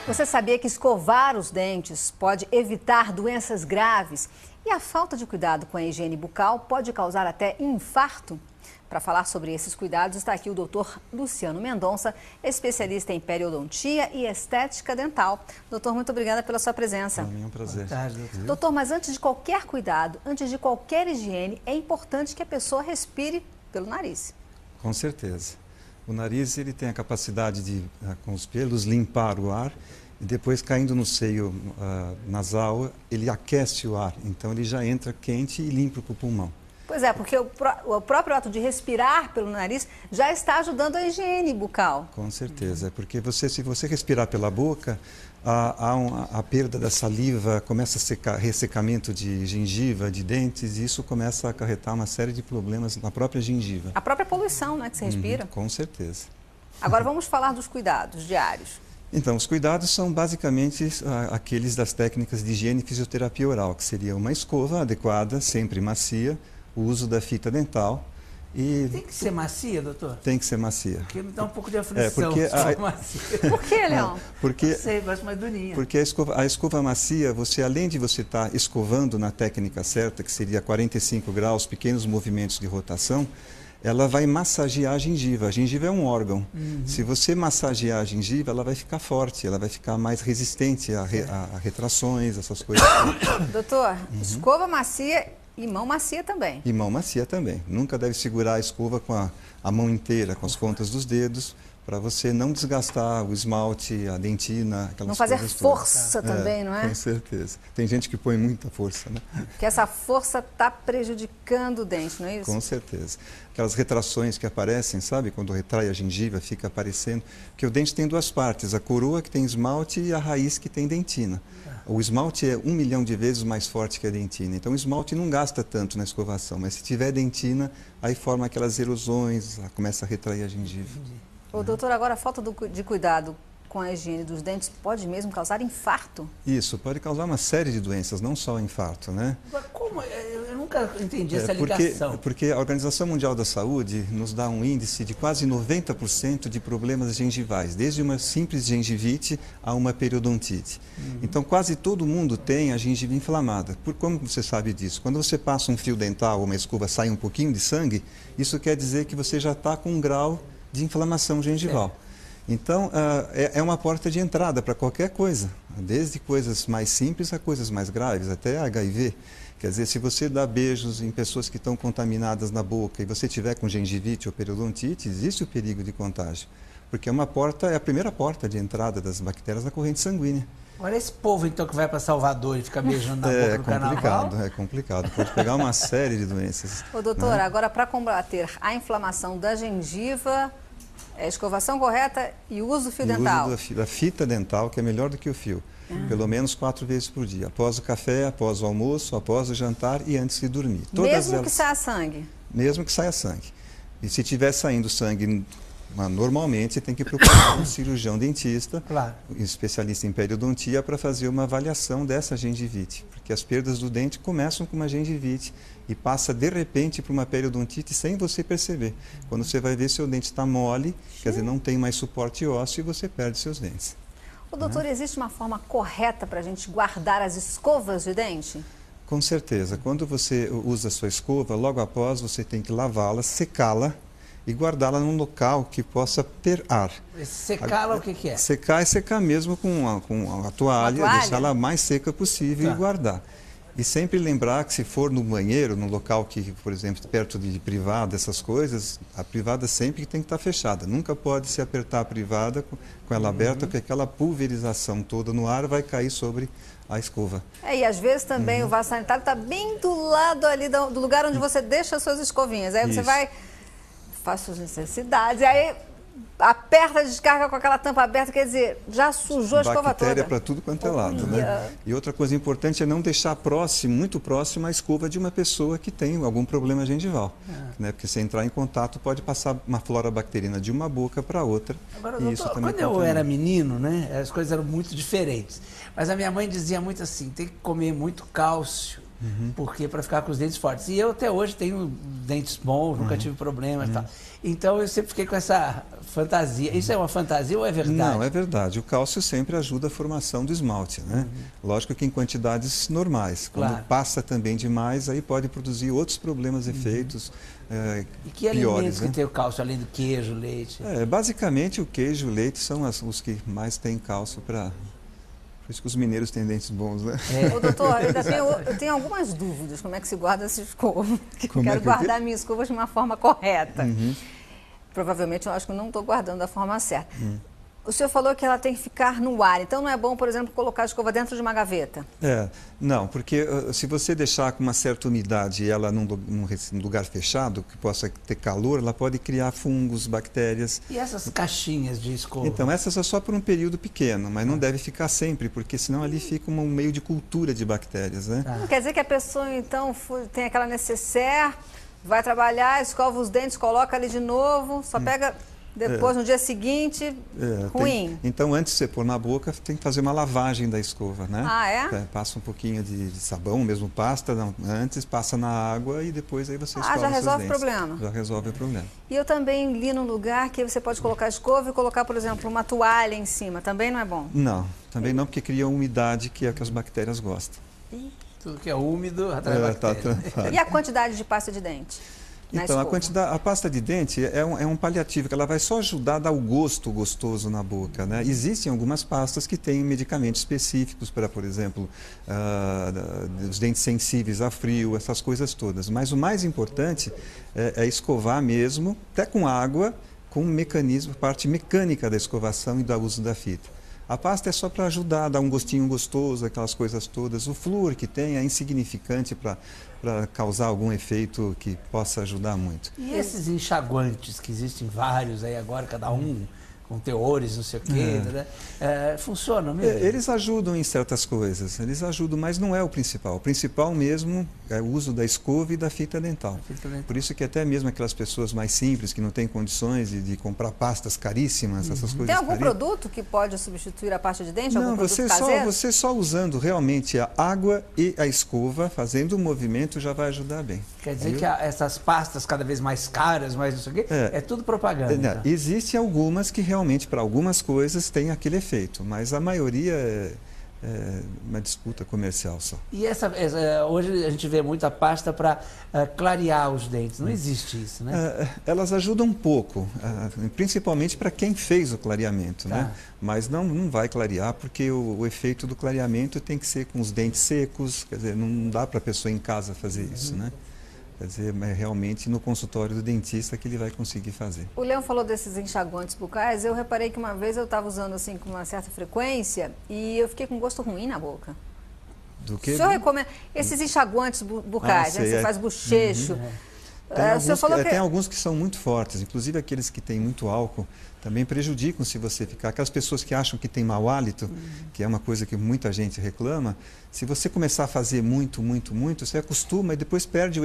Você sabia que escovar os dentes pode evitar doenças graves? E a falta de cuidado com a higiene bucal pode causar até infarto? Para falar sobre esses cuidados está aqui o Dr. Luciano Mendonça, especialista em periodontia e estética dental. Doutor, muito obrigada pela sua presença. Para mim é um prazer. Boa tarde, doutor. Doutor, mas antes de qualquer cuidado, antes de qualquer higiene, é importante que a pessoa respire pelo nariz. Com certeza. O nariz ele tem a capacidade de, com os pelos, limpar o ar e depois caindo no seio nasal, ele aquece o ar. Então ele já entra quente e limpo para o pulmão. Pois é, porque o próprio ato de respirar pelo nariz já está ajudando a higiene bucal. Com certeza, porque se você respirar pela boca, há a perda da saliva, começa a secar, ressecamento de gengiva, de dentes, e isso começa a acarretar uma série de problemas na própria gengiva. A própria poluição, né, que você respira. Com certeza. Agora vamos falar dos cuidados diários. Então, os cuidados são basicamente aqueles das técnicas de higiene e fisioterapia oral, que seria uma escova adequada, sempre macia, o uso da fita dental. E tem que ser macia, doutor? Tem que ser macia. Porque me dá um pouco de aflição. Macia. Por que, Leão? Porque, não sei, gosto mais durinha. Porque a escova macia, além de você estar escovando na técnica certa, que seria 45 graus, pequenos movimentos de rotação, ela vai massagear a gengiva. A gengiva é um órgão. Se você massagear a gengiva, ela vai ficar forte, ela vai ficar mais resistente a retrações, essas coisas. Doutor, escova macia e mão macia também. E mão macia também. Nunca deve segurar a escova com a mão inteira, com as pontas dos dedos, para você não desgastar o esmalte, a dentina, aquelas não fazer coisas força também, não é? Com certeza. Tem gente que põe muita força, né? Porque essa força está prejudicando o dente, não é isso? Com certeza. Aquelas retrações que aparecem, sabe? Quando retrai a gengiva, fica aparecendo. Porque o dente tem duas partes, a coroa que tem esmalte e a raiz que tem dentina. O esmalte é 1 milhão de vezes mais forte que a dentina. Então o esmalte não gasta tanto na escovação, mas se tiver dentina, aí forma aquelas erosões, começa a retrair a gengiva. Ô, doutor, agora a falta de cuidado com a higiene dos dentes pode mesmo causar infarto? Isso, pode causar uma série de doenças, não só infarto, né? Mas como? Eu nunca entendi essa ligação. Porque a Organização Mundial da Saúde nos dá um índice de quase 90% de problemas gengivais, desde uma simples gengivite a uma periodontite. Então, quase todo mundo tem a gengiva inflamada. Como você sabe disso? Quando você passa um fio dental ou uma escova, sai um pouquinho de sangue, isso quer dizer que você já está com um grau de inflamação gengival. Então, é uma porta de entrada para qualquer coisa, desde coisas mais simples a coisas mais graves, até HIV. Quer dizer, se você dá beijos em pessoas que estão contaminadas na boca e você tiver com gengivite ou periodontite, existe o perigo de contágio, porque é a primeira porta de entrada das bactérias na corrente sanguínea. Olha esse povo, então, que vai para Salvador e fica beijando na boca no carnaval. É complicado, pode pegar uma série de doenças. Ô, doutor, agora para combater a inflamação da gengiva, escovação correta e uso do fio dental. O uso da fita dental, que é melhor do que o fio. Pelo menos 4 vezes por dia. Após o café, após o almoço, após o jantar e antes de dormir. Mesmo que saia sangue? Mesmo que saia sangue. E se estiver saindo sangue normalmente, você tem que procurar um cirurgião dentista, especialista em periodontia, para fazer uma avaliação dessa gengivite. Porque as perdas do dente começam com uma gengivite e passa de repente para uma periodontite sem você perceber. Quando você vai ver, seu dente está mole, quer dizer, não tem mais suporte ósseo e você perde seus dentes. Ô, doutor, existe uma forma correta para a gente guardar as escovas de dente? Com certeza. Quando você usa a sua escova, logo após você tem que lavá-la, secá-la e guardá-la num local que possa ter ar. Secá-la o que é? Secar é secar mesmo com a toalha, deixá-la a mais seca possível e guardar. E sempre lembrar que se for no banheiro, num local que, por exemplo, perto de privada, essas coisas, a privada sempre tem que estar fechada. Nunca pode se apertar a privada com ela aberta, porque aquela pulverização toda no ar vai cair sobre a escova. E às vezes também o vaso sanitário está bem do lado ali do lugar onde você deixa as suas escovinhas. Aí você vai, faz suas necessidades, e aí aperta a descarga com aquela tampa aberta, quer dizer, já sujou a escova toda. Bactéria para tudo quanto é lado, né? E outra coisa importante é não deixar muito próximo a escova de uma pessoa que tem algum problema gengival, né? Porque se entrar em contato pode passar uma flora bacteriana de uma boca para outra. Agora, doutor, quando eu era menino, né, as coisas eram muito diferentes. Mas a minha mãe dizia muito assim, tem que comer muito cálcio, Porque para ficar com os dentes fortes. E eu até hoje tenho dentes bons, nunca tive problemas e tal. Então eu sempre fiquei com essa fantasia. Isso é uma fantasia ou é verdade? Não, é verdade. O cálcio sempre ajuda a formação do esmalte, né? Lógico que em quantidades normais. Quando passa também demais, aí pode produzir outros problemas, efeitos e que piores, alimentos né? que tem o cálcio, além do queijo, leite? Basicamente o queijo e o leite são os que mais têm cálcio para... Por isso que os mineiros têm dentes bons, né? Ô, doutor, eu tenho algumas dúvidas. Como é que se guarda essa escova? Eu quero guardar minha escova de uma forma correta. Provavelmente eu acho que eu não estou guardando da forma certa. O senhor falou que ela tem que ficar no ar. Então não é bom, por exemplo, colocar a escova dentro de uma gaveta? Não, porque se você deixar com uma certa umidade ela num lugar fechado, que possa ter calor, ela pode criar fungos, bactérias. E essas caixinhas de escova? Então, essas é só por um período pequeno, mas não deve ficar sempre, porque senão ali fica um meio de cultura de bactérias, né? Quer dizer que a pessoa, então, tem aquela necessaire, vai trabalhar, escova os dentes, coloca ali de novo, só pega... Depois, no dia seguinte, ruim. Então, antes de você pôr na boca, tem que fazer uma lavagem da escova, né? Ah, é? Passa um pouquinho de sabão, mesmo pasta, antes passa na água e depois aí você escova já resolve os dentes. o problema. Já resolve o problema. E eu também li num lugar que você pode colocar a escova e colocar, por exemplo, uma toalha em cima. Também não é bom? Não, também não, porque cria umidade, que é o que as bactérias gostam. Tudo que é úmido atrai bactéria. E a quantidade de pasta de dente? Então, a pasta de dente é um paliativo, que ela vai só ajudar a dar o gosto gostoso na boca, né? Existem algumas pastas que têm medicamentos específicos para, por exemplo, os dentes sensíveis a frio, essas coisas todas. Mas o mais importante é escovar mesmo, até com água, com um mecanismo, parte mecânica da escovação e do uso da fita. A pasta é só para ajudar a dar um gostinho gostoso, aquelas coisas todas. O flúor que tem é insignificante para causar algum efeito que possa ajudar muito. E esses enxaguantes, que existem vários aí agora, cada um com teores, não sei o quê, né? Funcionam mesmo? Eles ajudam em certas coisas, eles ajudam, mas não é o principal. O principal mesmo é o uso da escova e da fita dental. Por isso que até mesmo aquelas pessoas mais simples, que não têm condições de comprar pastas caríssimas, essas coisas Tem algum produto que pode substituir a pasta de dente? Não, algum você só usando realmente a água e a escova, fazendo o movimento, já vai ajudar bem. Quer dizer que essas pastas cada vez mais caras, mais não sei o quê, é tudo propaganda. Então. Existem algumas que realmente, para algumas coisas, tem aquele efeito, mas a maioria é uma disputa comercial só. E hoje a gente vê muita pasta para clarear os dentes, não existe isso, né? Elas ajudam um pouco, principalmente para quem fez o clareamento, né? Mas não vai clarear, porque o efeito do clareamento tem que ser com os dentes secos, quer dizer, não dá para a pessoa em casa fazer isso, né? Quer dizer, é realmente no consultório do dentista que ele vai conseguir fazer. O Leão falou desses enxaguantes bucais. Eu reparei que uma vez eu estava usando assim com uma certa frequência e eu fiquei com gosto ruim na boca. Do que? O senhor recomenda esses enxaguantes bucais, né? Você faz bochecho. Tem alguns que são muito fortes, inclusive aqueles que têm muito álcool também prejudicam se você ficar. Aquelas pessoas que acham que tem mau hálito, que é uma coisa que muita gente reclama, se você começar a fazer muito, você acostuma e depois perde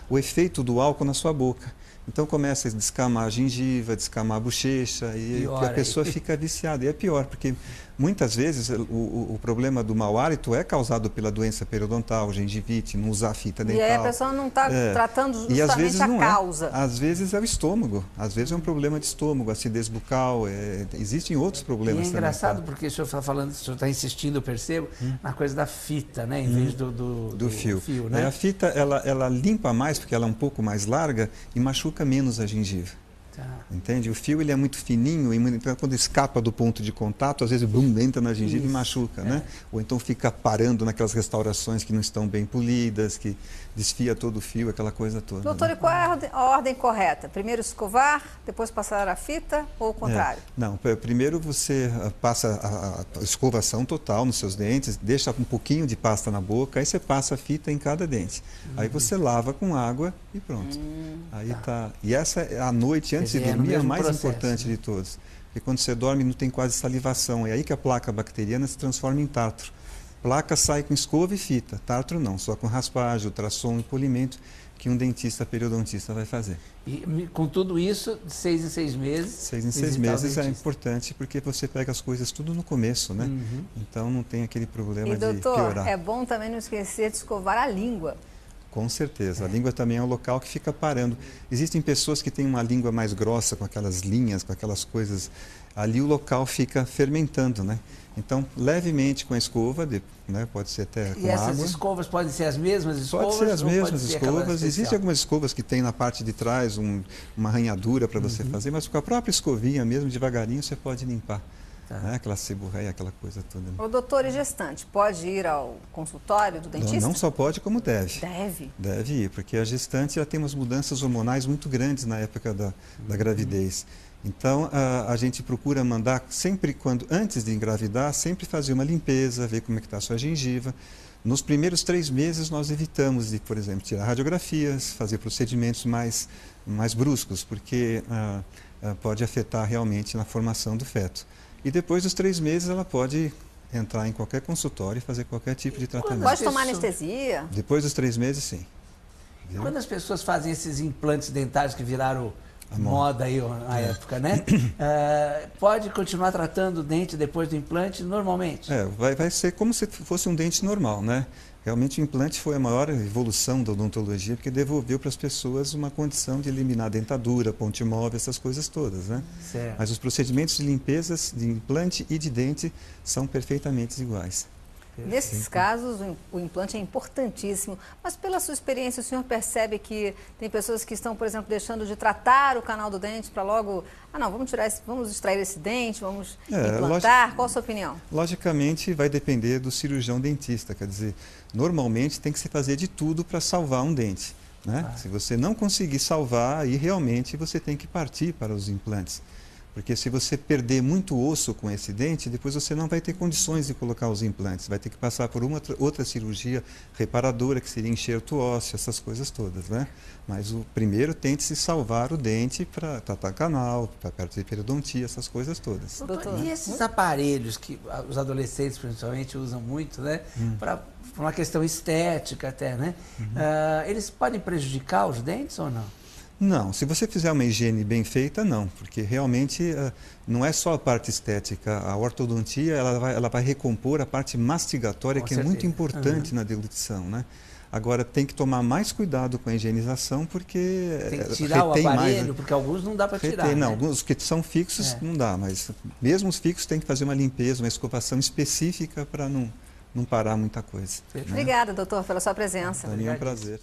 o efeito do álcool na sua boca. Então começa a descamar a gengiva, descamar a bochecha e a pessoa fica viciada. E é pior, porque muitas vezes o problema do mau hálito é causado pela doença periodontal, gengivite, não usar fita dental. E aí a pessoa não está tratando justamente às vezes a causa. Às vezes é o estômago, às vezes é um problema de estômago, acidez bucal, existem outros problemas também. E é engraçado porque o senhor está falando, o senhor está insistindo, eu percebo, na coisa da fita, né? Em vez do fio, né? A fita, ela limpa mais, porque ela é um pouco mais larga e machuca menos a gengiva. Entende? O fio ele é muito fininho, então quando escapa do ponto de contato, às vezes entra na gengiva e machuca, né? Ou então fica parando naquelas restaurações que não estão bem polidas, que desfia todo o fio, aquela coisa toda. Doutor, né? E qual é a ordem correta? Primeiro escovar, depois passar a fita ou o contrário? Não, primeiro você passa a escovação total nos seus dentes, deixa um pouquinho de pasta na boca, aí você passa a fita em cada dente. Aí você lava com água e pronto. Aí tá. E essa à noite, antes de dormir, é a mais importante de todos. Porque quando você dorme não tem quase salivação. É aí que a placa bacteriana se transforma em tártaro. Placa sai com escova e fita, tártaro não, só com raspagem, ultrassom e polimento, que um dentista periodontista vai fazer. E com tudo isso, de 6 em 6 meses... 6 em 6 meses é importante porque você pega as coisas tudo no começo, né? Então não tem aquele problema de piorar. E doutor, é bom também não esquecer de escovar a língua. Com certeza. A língua também é um local que fica parando. Existem pessoas que têm uma língua mais grossa, com aquelas linhas, com aquelas coisas. Ali o local fica fermentando, né? Então, levemente com a escova, né? Pode ser até com água. E essas escovas podem ser as mesmas escovas? Pode ser as mesmas ser escovas. Existem algumas escovas que tem na parte de trás uma arranhadura para você fazer, mas com a própria escovinha mesmo, devagarinho, você pode limpar. Né? Aquela seborreia, aquela coisa toda. O doutor e gestante pode ir ao consultório do dentista? Não só pode, como deve. Deve? Deve ir, porque a gestante já tem umas mudanças hormonais muito grandes na época da gravidez. Então, a gente procura mandar sempre, antes de engravidar, sempre fazer uma limpeza, ver como é que está a sua gengiva. Nos primeiros 3 meses, nós evitamos de, por exemplo, tirar radiografias, fazer procedimentos mais bruscos, porque pode afetar realmente na formação do feto. E depois dos 3 meses, ela pode entrar em qualquer consultório e fazer qualquer tipo de tratamento. Pode tomar anestesia? Depois dos 3 meses, sim. Quando as pessoas fazem esses implantes dentários que viraram moda aí na época, né? Pode continuar tratando o dente depois do implante normalmente? Vai ser como se fosse um dente normal, né? Realmente o implante foi a maior evolução da odontologia, porque devolveu para as pessoas uma condição de eliminar dentadura, ponte móvel, essas coisas todas, né? Certo. Mas os procedimentos de limpeza de implante e de dente são perfeitamente iguais. Nesses casos, o implante é importantíssimo, mas pela sua experiência, o senhor percebe que tem pessoas que estão, por exemplo, deixando de tratar o canal do dente para logo, vamos extrair esse dente, vamos implantar? Qual a sua opinião? Logicamente, vai depender do cirurgião dentista, quer dizer, normalmente tem que se fazer de tudo para salvar um dente, né? Se você não conseguir salvar, aí realmente você tem que partir para os implantes. Porque se você perder muito osso com esse dente, depois você não vai ter condições de colocar os implantes. Vai ter que passar por outra cirurgia reparadora, que seria enxerto ósseo, essas coisas todas, né? Mas o primeiro tente-se salvar o dente para tratar canal, para perto de periodontia, essas coisas todas. Doutor, e esses aparelhos que os adolescentes principalmente usam muito, né? Para uma questão estética até, né? Eles podem prejudicar os dentes ou não? Não, se você fizer uma higiene bem feita, não, porque realmente não é só a parte estética, a ortodontia ela vai recompor a parte mastigatória, que é muito importante na deglutição, né? Agora tem que tomar mais cuidado com a higienização, porque tem que tirar o aparelho, mais, porque alguns não dá para tirar. Não, né? Alguns que são fixos não dá, mas mesmo os fixos tem que fazer uma limpeza, uma escovação específica para não parar muita coisa. Obrigada, doutor, pela sua presença. Para mim é um prazer.